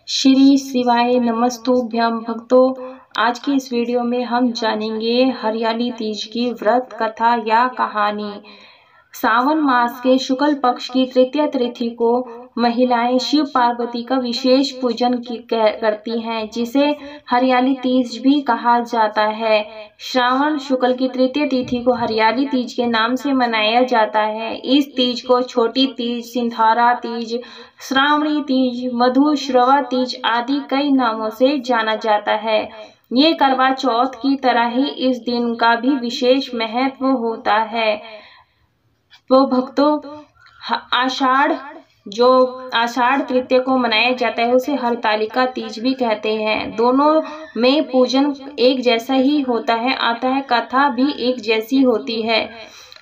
श्री शिवाय नमस्तुभ्यं भक्तों। आज की इस वीडियो में हम जानेंगे हरियाली तीज की व्रत कथा या कहानी। सावन मास के शुक्ल पक्ष की तृतीया तिथि को महिलाएं शिव पार्वती का विशेष पूजन करती हैं, जिसे हरियाली तीज भी कहा जाता है। श्रावण शुक्ल की तृतीय तिथि को हरियाली तीज के नाम से मनाया जाता है। इस तीज को छोटी तीज, सिंधारा तीज, श्रावणी तीज, मधुश्रवा तीज आदि कई नामों से जाना जाता है। ये करवा चौथ की तरह ही इस दिन का भी विशेष महत्व होता है। तो भक्तों, आषाढ़ तृतीया को मनाया जाता है उसे हरतालिका तीज भी कहते हैं। दोनों में पूजन एक जैसा ही होता है, अतः कथा भी एक जैसी होती है।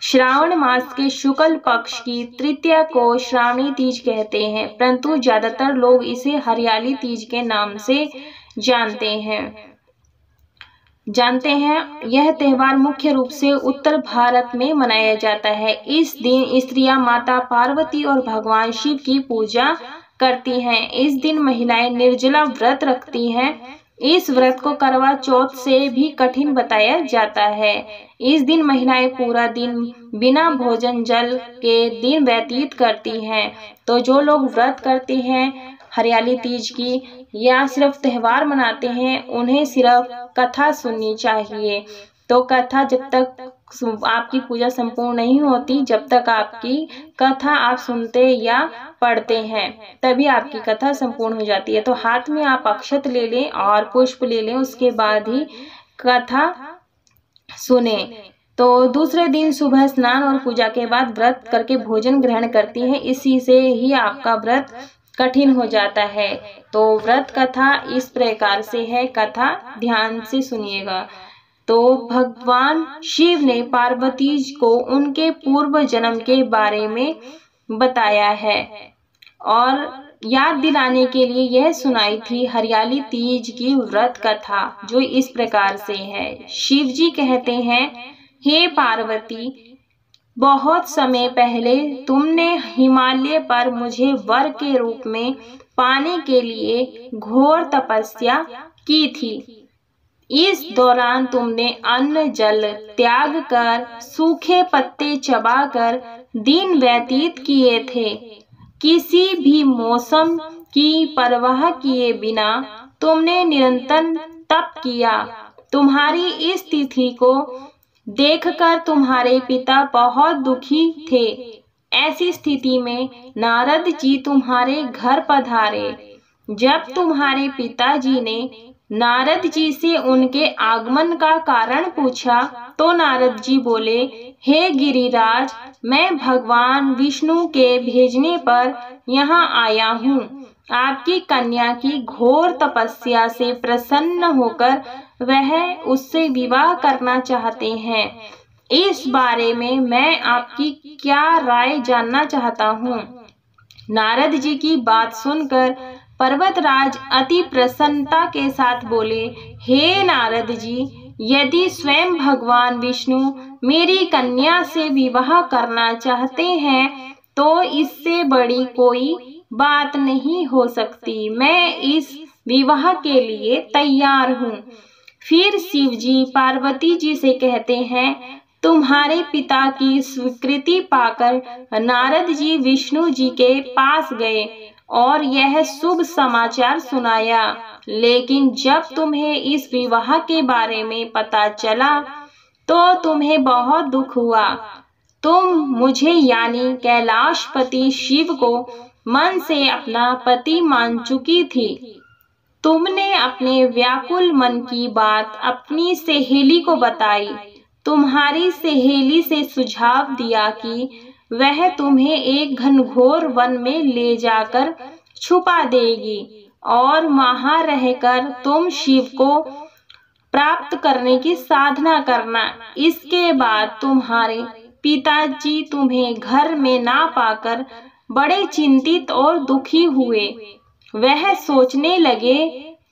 श्रावण मास के शुक्ल पक्ष की तृतीया को श्रावणी तीज कहते हैं, परंतु ज्यादातर लोग इसे हरियाली तीज के नाम से जानते हैं। यह त्योहार मुख्य रूप से उत्तर भारत में मनाया जाता है। इस दिन स्त्रियां माता पार्वती और भगवान शिव की पूजा करती हैं। इस दिन महिलाएं निर्जला व्रत रखती हैं। इस व्रत को करवा चौथ से भी कठिन बताया जाता है। इस दिन महिलाएं पूरा दिन बिना भोजन जल के दिन व्यतीत करती हैं। तो जो लोग व्रत करते हैं हरियाली तीज की या सिर्फ त्योहार मनाते हैं, उन्हें सिर्फ कथा सुननी चाहिए। तो कथा जब तक आपकी पूजा संपूर्ण नहीं होती, जब तक आपकी कथा आप सुनते या पढ़ते हैं, तभी आपकी कथा संपूर्ण हो जाती है। तो हाथ में आप अक्षत ले लें और पुष्प ले लें, उसके बाद ही कथा सुने। तो दूसरे दिन सुबह स्नान और पूजा के बाद व्रत करके भोजन ग्रहण करती हैं। इसी से ही आपका व्रत कठिन हो जाता है। तो व्रत कथा इस प्रकार से है, कथा ध्यान से सुनिएगा। तो भगवान शिव ने पार्वती को उनके पूर्व जन्म के बारे में बताया है और याद दिलाने के लिए यह सुनाई थी हरियाली तीज की व्रत कथा, जो इस प्रकार से है। शिव जी कहते हैं, हे पार्वती, बहुत समय पहले तुमने हिमालय पर मुझे वर के रूप में पाने के लिए घोर तपस्या की थी। इस दौरान तुमने अन्न जल त्याग कर, सूखे पत्ते चबाकर दिन व्यतीत किए थे। किसी भी मौसम की परवाह किए बिना तुमने निरंतर तप किया। तुम्हारी इस तिथि को देखकर तुम्हारे पिता बहुत दुखी थे। ऐसी स्थिति में नारद जी तुम्हारे घर पधारे। जब तुम्हारे पिताजी ने नारद जी से उनके आगमन का कारण पूछा, तो नारद जी बोले, हे गिरिराज, मैं भगवान विष्णु के भेजने पर यहाँ आया हूँ। आपकी कन्या की घोर तपस्या से प्रसन्न होकर वह उससे विवाह करना चाहते हैं। इस बारे में मैं आपकी क्या राय जानना चाहता हूँ। नारद जी की बात सुनकर पर्वतराज अति प्रसन्नता के साथ बोले, हे नारद जी, यदि स्वयं भगवान विष्णु मेरी कन्या से विवाह करना चाहते हैं, तो इससे बड़ी कोई बात नहीं हो सकती। मैं इस विवाह के लिए तैयार हूँ। फिर शिव जी पार्वती जी से कहते हैं, तुम्हारे पिता की स्वीकृति पाकर नारद जी विष्णु जी के पास गए और यह शुभ समाचार सुनाया। लेकिन जब तुम्हें इस विवाह के बारे में पता चला तो तुम्हें बहुत दुख हुआ। तुम मुझे यानी कैलाशपति शिव को मन से अपना पति मान चुकी थी। तुमने अपने व्याकुल मन की बात अपनी सहेली को बताई। तुम्हारी सहेली से सुझाव दिया कि वह तुम्हें एक घनघोर वन में ले जाकर छुपा देगी और वहां रहकर तुम शिव को प्राप्त करने की साधना करना। इसके बाद तुम्हारे पिताजी तुम्हें घर में ना पाकर बड़े चिंतित और दुखी हुए। वह सोचने लगे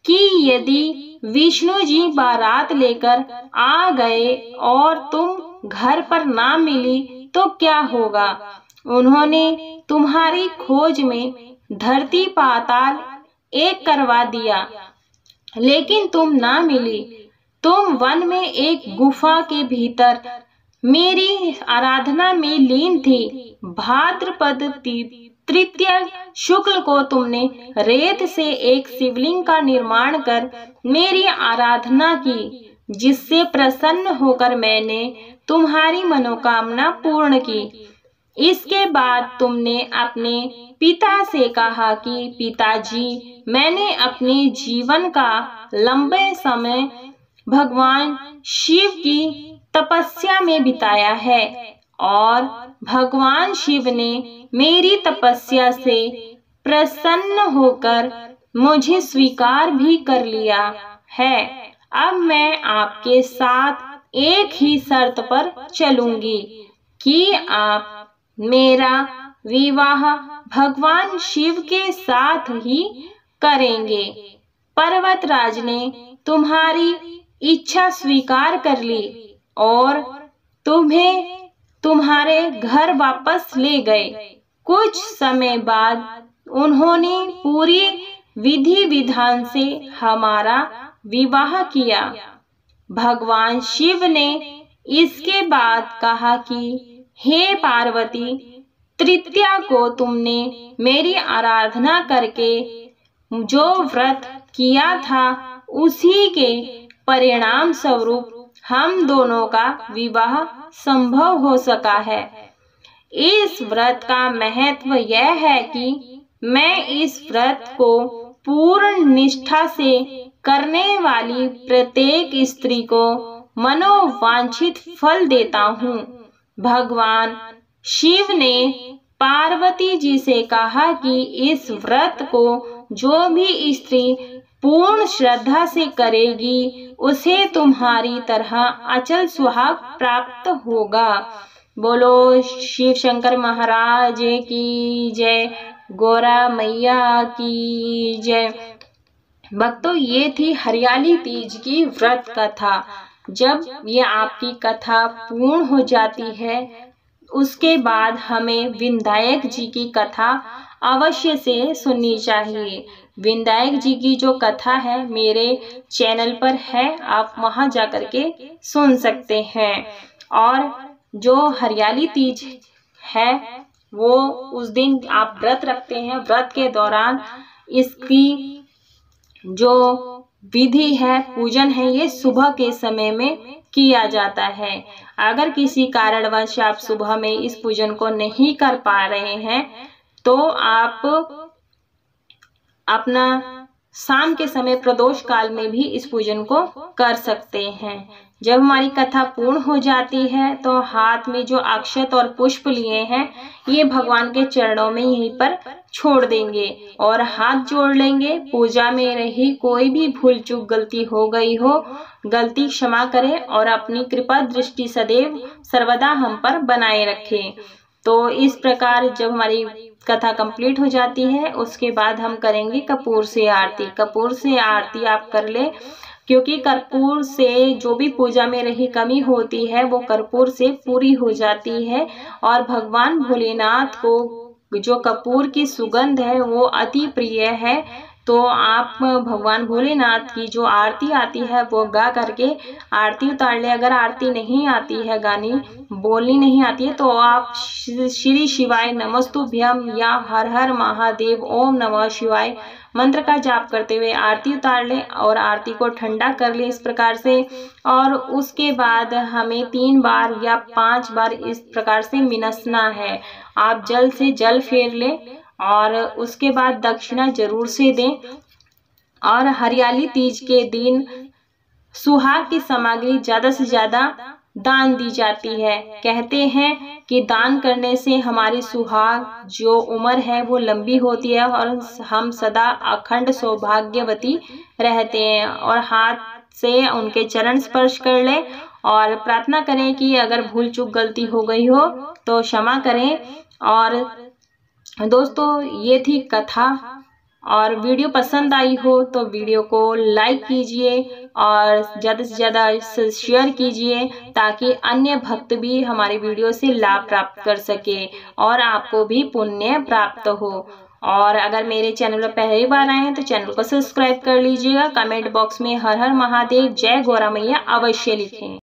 कि यदि विष्णु जी बारात लेकर आ गए और तुम घर पर ना मिली तो क्या होगा। उन्होंने तुम्हारी खोज में धरती पाताल एक करवा दिया, लेकिन तुम ना मिली। तुम वन में एक गुफा के भीतर मेरी आराधना में लीन थी। भाद्रपद तृतीया शुक्ल को तुमने रेत से एक शिवलिंग का निर्माण कर मेरी आराधना की, जिससे प्रसन्न होकर मैंने तुम्हारी मनोकामना पूर्ण की। इसके बाद तुमने अपने पिता से कहा कि पिताजी, मैंने अपने जीवन का लंबे समय भगवान शिव की तपस्या में बिताया है और भगवान शिव ने मेरी तपस्या से प्रसन्न होकर मुझे स्वीकार भी कर लिया है। अब मैं आपके साथ एक ही शर्त पर चलूंगी कि आप मेरा विवाह भगवान शिव के साथ ही करेंगे। पर्वतराज ने तुम्हारी इच्छा स्वीकार कर ली और तुम्हें तुम्हारे घर वापस ले गए। कुछ समय बाद उन्होंने पूरी विधि विधान से हमारा विवाह किया। भगवान शिव ने इसके बाद कहा कि हे पार्वती, तृतीया को तुमने मेरी आराधना करके जो व्रत किया था, उसी के परिणाम स्वरूप हम दोनों का विवाह संभव हो सका है। इस व्रत का महत्व यह है कि मैं इस व्रत को पूर्ण निष्ठा से करने वाली प्रत्येक स्त्री को मनोवांछित फल देता हूँ। भगवान शिव ने पार्वती जी से कहा कि इस व्रत को जो भी स्त्री पूर्ण श्रद्धा से करेगी, उसे तुम्हारी तरह अचल सुहाग प्राप्त होगा। बोलो शिव शंकर महाराज की जय, गौरा मैया की जय। भक्तों, ये थी हरियाली तीज की व्रत कथा। जब ये आपकी कथा पूर्ण हो जाती है, उसके बाद हमें विनायक जी की कथा अवश्य से सुननी चाहिए। विनायक जी की जो कथा है मेरे चैनल पर है, आप वहां जाकर के सुन सकते हैं। और जो हरियाली तीज है वो उस दिन आप व्रत रखते हैं। व्रत के दौरान इसकी जो विधि है, पूजन है, ये सुबह के समय में किया जाता है। अगर किसी कारणवश आप सुबह में इस पूजन को नहीं कर पा रहे हैं तो आप अपना शाम के समय प्रदोष काल में भी इस पूजन को कर सकते हैं। जब हमारी कथा पूर्ण हो जाती है तो हाथ में जो अक्षत और पुष्प लिए हैं, ये भगवान के चरणों में यहीं पर छोड़ देंगे और हाथ जोड़ लेंगे। पूजा में रही कोई भी भूल चूक गलती हो गई हो, गलती क्षमा करें और अपनी कृपा दृष्टि सदैव सर्वदा हम पर बनाए रखें। तो इस प्रकार जब हमारी कथा कंप्लीट हो जाती है, उसके बाद हम करेंगे कपूर से आरती। कपूर से आरती आप कर ले, क्योंकि कर्पूर से जो भी पूजा में रही कमी होती है वो कर्पूर से पूरी हो जाती है। और भगवान भोलेनाथ को जो कपूर की सुगंध है वो अति प्रिय है। तो आप भगवान भोलेनाथ की जो आरती आती है वो गा करके आरती उतार ले। अगर आरती नहीं आती है, गानी बोलनी नहीं आती है, तो आप श्री शिवाय नमस्तुभ्यम या हर हर महादेव ओम नमः शिवाय मंत्र का जाप करते हुए आरती उतार ले और आरती को ठंडा कर ले इस प्रकार से। और उसके बाद हमें 3 बार या 5 बार इस प्रकार से मिनसना है। आप जल से जल फेर ले और उसके बाद दक्षिणा जरूर से दें। और हरियाली तीज के दिन सुहाग की सामग्री ज्यादा से ज्यादा दान दी जाती है। कहते हैं कि दान करने से हमारी सुहाग जो उम्र है वो लंबी होती है और हम सदा अखंड सौभाग्यवती रहते हैं। और हाथ से उनके चरण स्पर्श कर ले और प्रार्थना करें कि अगर भूल चूक गलती हो गई हो तो क्षमा करें। और दोस्तों, ये थी कथा। और वीडियो पसंद आई हो तो वीडियो को लाइक कीजिए और ज़्यादा से ज़्यादा शेयर कीजिए, ताकि अन्य भक्त भी हमारे वीडियो से लाभ प्राप्त कर सके और आपको भी पुण्य प्राप्त हो। और अगर मेरे चैनल पर पहली बार आए हैं तो चैनल को सब्सक्राइब कर लीजिएगा। कमेंट बॉक्स में हर हर महादेव, जय गौरा मैया अवश्य लिखें।